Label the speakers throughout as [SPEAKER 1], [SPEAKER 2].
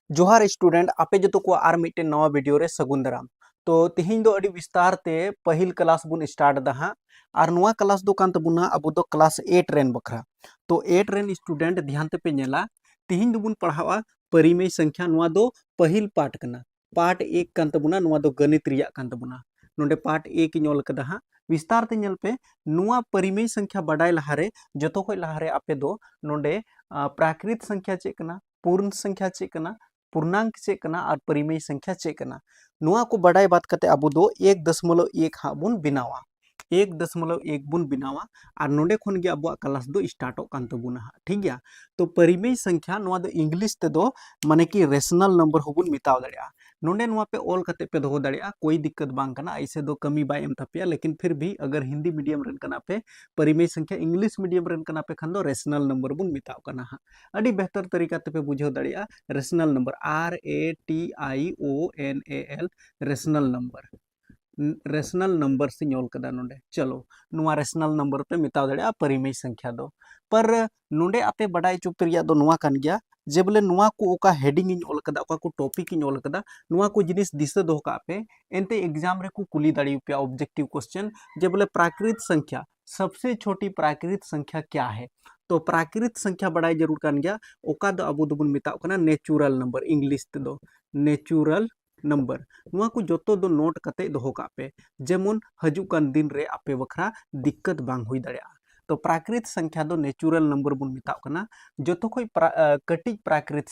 [SPEAKER 1] जोहार स्टूडेंट आपे जो को आर मिट्टे नवा वीडियो रे सगुन दाराम। तो तिहिन दो अड़ी विस्तार ते पहिल क्लास बुन स्टार्ट दहा और नुआ क्लास दो कान तबुना अबो दो क्लास 8 रेन बखरा। तो 8 रेन स्टूडेंट ध्यान ते पे नेला तिहिन दो बुन पढ़ावा परिमेय संख्या नुआ दो पहिल पार्ट कना। पार्ट 1 कान तबुना नुआ दो गणित रिया कान तबुना। नोंडे पार्ट 1 इनोल कदा हा विस्तार ते नेल पे नुआ परिमेय संख्या बडाय लहारे जतो कोई लहारे आपे दो नोंडे प्राकृत संख्या चेक कना, पूर्ण संख्या चेक कना, पूर्णांक चेक कना और परिमेय संख्या चेक कना। नुआ को बड़ाई बात करते अब दो 1.1 हाँ बुन बिनावा 1.1 बुन बिनावा और नोडे खन गे अब क्लास दो स्टार्ट कान तबुना हाँ ठीक गया। तो परिमेय संख्या नुआ दो इंग्लिश ते दो माने कि रेशनल नंबर होबुन मिताव दड़िया। नोडे नुआ पे ऑल करते पे दोहो दड़िया कोई दिक्कत बांग कना ऐसे दो कमी बाय एम तपिया। लेकिन फिर भी अगर हिंदी मीडियम रन कना पे परिमेय संख्या इंग्लिश मीडियम रन कना पे खन दो रेशनल नंबर बुन मिताव कना हाँ अड़ी बेहतर तरीका ते पे बुझो दड़िया। Rational number RATIONAL rational number rational number से नोल कदा नोंडे चलो नुआ रेशनल नंबर पे मिताव दड़िया परिमेय संख्या दो। पर नोंडे आपे बड़ाई चुप तरिया दो नुआ कान गया जे बोले नुआ को ओका हेडिंग इन ओल कदा ओका को टॉपिक इन ओल कदा नुआ को जिनिस दिशा दो का पे एनते एग्जाम रे को कुली दाड़ी पे ऑब्जेक्टिव क्वेश्चन जे बोले प्राकृत संख्या सबसे छोटी प्राकृत संख्या क्या है। तो प्राकृत संख्या बड़ाई जरूर कान गया ओका दो अबो दोबुन मिताव कना नेचुरल नंबर इंग्लिश ते दो नेचुरल नंबर नुआ को जोतो दो नोट कते दोहो का पे जेमन हजु कान दिन रे आपे बखरा दिक्कत बांग हुई दड़िया। तो प्राकृत संख्या दो नेचुरल नंबर बुन मिताव कना जोतो कोई कटिज प्राकृत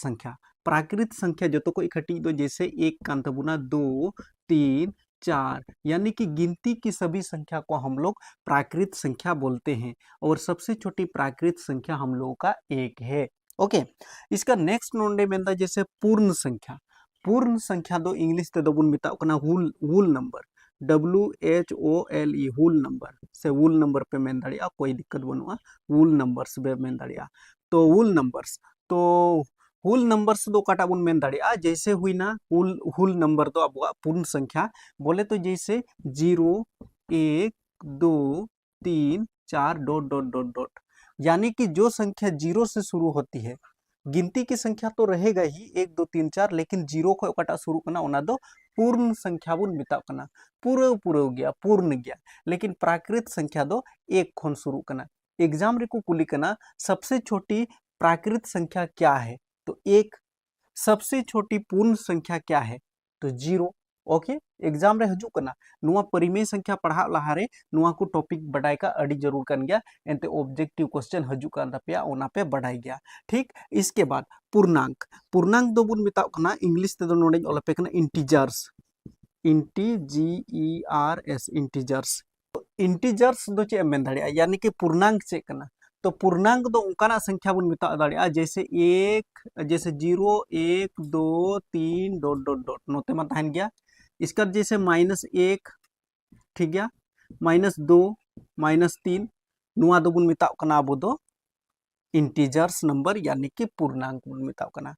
[SPEAKER 1] संख्या जोतो कोई कटिज दो जैसे 1 कान तबुना 2 3 4 यानी कि गिनती की सभी संख्या को हम लोग प्राकृत संख्या बोलते हैं और सबसे छोटी प्राकृत संख्या हम लोगों का 1 है। ओके इसका नेक्स्ट नोंडे में जैसे पूर्ण संख्या दो इंग्लिश ते दो बुन मिताव कना हुल नंबर WHOLE हुल नंबर से वुल नंबर पे मेन दाड़िया कोई दिक्कत बनुआ वुल नंबर्स पे मेन दाड़िया। तो वुल नंबर्स तो हुल नंबर्स दो काटा बुन मेन दाड़िया जैसे हुई ना हुल नंबर दो अब पूर्ण संख्या बोले तो जैसे 0 1 2 3 4 डॉट डॉट डॉट डॉट यानी कि जो संख्या 0 से शुरू होती है गिनती की संख्या तो रहेगा ही 1 2 3 4 लेकिन 0 को ओकाटा शुरू करना ओना दो पूर्ण संख्या बुन मिताव कना पूरा गया पूर्ण गया। लेकिन प्राकृत संख्या दो 1 खन शुरू करना एग्जाम रे को कुली कना सबसे छोटी प्राकृत संख्या क्या है तो 1 सबसे छोटी पूर्ण संख्या क्या है तो 0। ओके एग्जाम रे हजू कना नुआ परिमेय संख्या पढ़ा लहारे नुआ को टॉपिक बढ़ाई का अड़ी जरूर कर गया एंते ऑब्जेक्टिव क्वेश्चन हजू कान तपिया ओना पे बढ़ाई गया ठीक। इसके बाद पूर्णांक दो बुन मिताव कना इंग्लिश ते दो नोडे ऑलपे कना इंटीजर्स इंटीजर्स इंटीजर्स दो चे मेन दाड़िया यानी कि पूर्णांक चे कना। तो पूर्णांक दो उनका संख्या बुन मिता दाड़िया जैसे 0 1 2 3 डॉट डॉट डॉट नोते मा तहन गया। इसका जैसे -1 ठीक गया -2 -3 नुआ दो बुन मिता कना अब दो इंटीजर्स नंबर यानी कि पूर्णांक बुन मिता कना।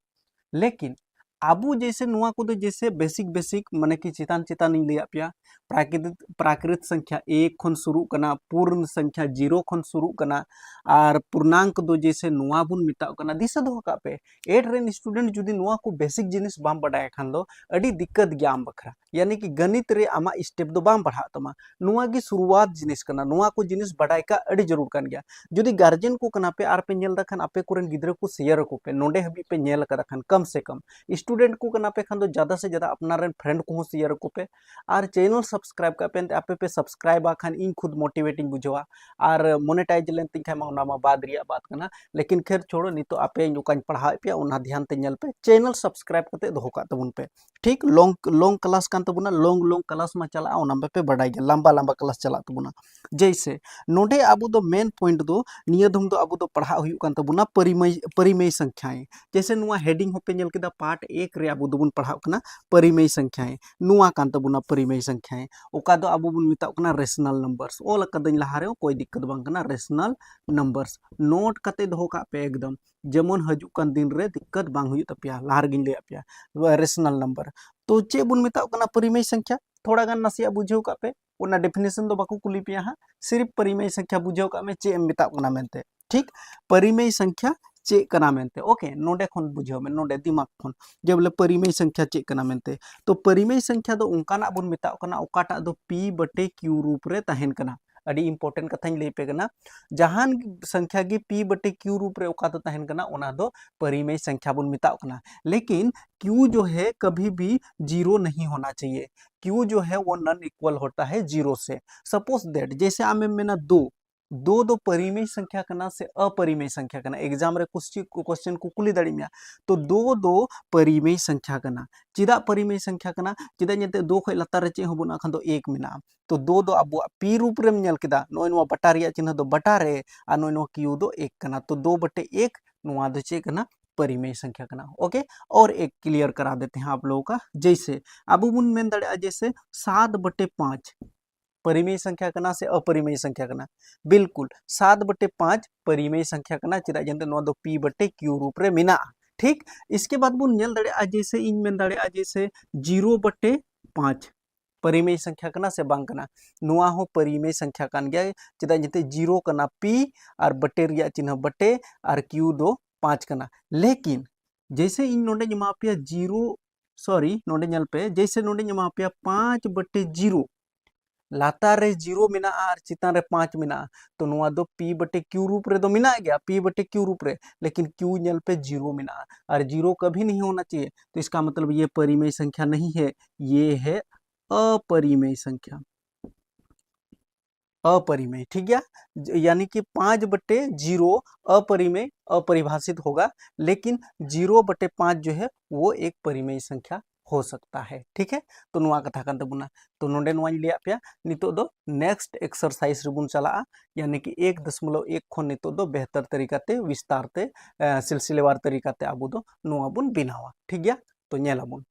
[SPEAKER 1] लेकिन आबू जैसे नुआ को जैसे बेसिक माने कि चितान चितान लिया पिया प्राकृत संख्या 1 खन शुरू कना पूर्ण संख्या 0 खन शुरू कना और पूर्णांक दो जैसे नुआ बुन मिताव कना दिशा दो का पे 8 रेन स्टूडेंट जुदी नुआ को बेसिक जिनिस बाम बढ़ाए खान दो अड़ी दिक्कत गया बखरा यानी कि गणित रे आमा स्टेप दो बाम बढ़ा तमा नुआ की शुरुआत जिनिस कना नुआ को जिनिस बढ़ाए का अड़ी जरूर कान गया। जुदी गार्जियन को कना पे आर पे नेल दखान आपे कोरेन गिद्रा को शेयर को पे नोडे हबी पे नेल का दखान कम से कम स्टूडेंट को कना पे खान दो ज्यादा से ज्यादा अपना रेन फ्रेंड को शेयर को पे और चैनल सब्सक्राइब का पे आपे पे सब्सक्राइब खान इन खुद मोटिवेटिंग बुझवा और मोनेटाइज लेन तिन खाय मा बाद रिया बात कना। लेकिन खैर छोड़ो नी तो आपे जोकान पढ़ा पे ओना ध्यान ते नेल पे चैनल सब्सक्राइब करते दोहो का तबुन पे ठीक। लॉन्ग क्लास कान तबुना लॉन्ग क्लास मा चला ओना पे बढ़ाई गया लंबा क्लास चला तबुना जैसे नोडे आबू दो मेन पॉइंट दो निया धुम दो आबू दो पढ़ा हुई कान तबुना परिमेय संख्याएं जैसे नुआ हेडिंग होपे नेल केदा पार्ट 1 रे आबू दोबुन पढ़ाव कना परिमेय संख्याएं नुआ कान तबुना परिमेय संख्याएं ओका दो आबू बुन मिताव कना रेशनल नंबर्स ओल कदन लहा रे कोई दिक्कत बांग कना रेशनल नंबर्स नोट कते दोहो का पे एकदम जेमन हजू कान दिन रे दिक्कत बांग हुई तपिया लहार गिन ले पिया रेशनल नंबर। तो चे बुन मिताव कना परिमेय संख्या थोड़ा गान नसिया बुझेव का पे ओना डेफिनेशन दो बाको कुली पिया हा सिर्फ परिमेय संख्या बुझेव का में चे मिताव कना मेनते ठीक। परिमेय संख्या चेक कना मेनते ओके नोडे खन बुझाव में नोडे दिमाग खन जे बोले परिमेय संख्या चेक कना मेनते तो परिमेय संख्या दो उनकाना बुन मेताव कना ओकाटा दो p बटे q रूप रे तहन कना अड़ी इंपोर्टेंट कथाñ लई पे कना जहान संख्या गे p बटे q रूप रे ओका दो तहन कना ओना दो परिमेय संख्या बुन मेताव कना लेकिन q जो है कभी भी जीरो नहीं होना चाहिए q जो है वो नॉन इक्वल होता है जीरो से सपोज दैट जैसे आमे मेना दो दो परिमेय संख्या कना से अपरिमेय संख्या कना एग्जाम रे क्वेश्चन को कुली दाड़ी मिया तो दो परिमेय संख्या कना चिदा परिमेय संख्या कना चिदा नेते दो खय लतार रे चे होबुना खान दो एक मिना तो दो अब पी रूप रे नेल केदा नोय नो बटा रिया चिन्ह दो बटा रे आ नोय नो क्यू दो एक कना तो 2 बटे 1 नोआ दो चे कना परिमेय संख्या कना ओके और एक क्लियर करा देते हैं आप लोगों का जैसे अब बुन मेन दाड़े जैसे 7 बटे 5 परिमेय संख्या कना से अपरिमेय संख्या कना बिल्कुल 7 बटे 5 परिमेय संख्या कना चिदा जंते नो दो p बटे q रूप रे मिना ठीक इसके बाद बुन नेल दाड़े जैसे इन मेन दाड़े जैसे 0 बटे 5 परिमेय संख्या कना से बांग कना नुआ हो परिमेय संख्या कान गया चिदा जंते 0 कना p और बटे रिया चिन्ह बटे और q दो 5 कना लेकिन जैसे इन नोडे जमा पे 0 सॉरी नोडे नेल पे जैसे नोडे जमा पे 5 बटे 0 लातार रे 0 मिना और चितान रे 5 मिना तो नुआ दो p बटे q रूप रे दो मिना गया p बटे q रूप रे लेकिन q नेल पे 0 मिना और 0 कभी नहीं होना चाहिए तो इसका मतलब ये परिमेय संख्या नहीं है ये है अपरिमेय संख्या अपरिमेय ठीक है यानी कि 5 बटे 0 अपरिमेय अपरिभाषित होगा लेकिन 0 बटे 5 जो है वो एक परिमेय संख्या हो सकता है ठीक है तो नुआ कथा कान तबुना तो नोडे नुआñ लिया पे नितो दो नेक्स्ट एक्सरसाइज रिबुन चला यानी कि 1.1 खन नितो दो बेहतर तरीका ते विस्तार ते सिलसिलेवार तरीका ते आबो दो नुआ बुन बिनावा ठीक गया तो नेलाबुन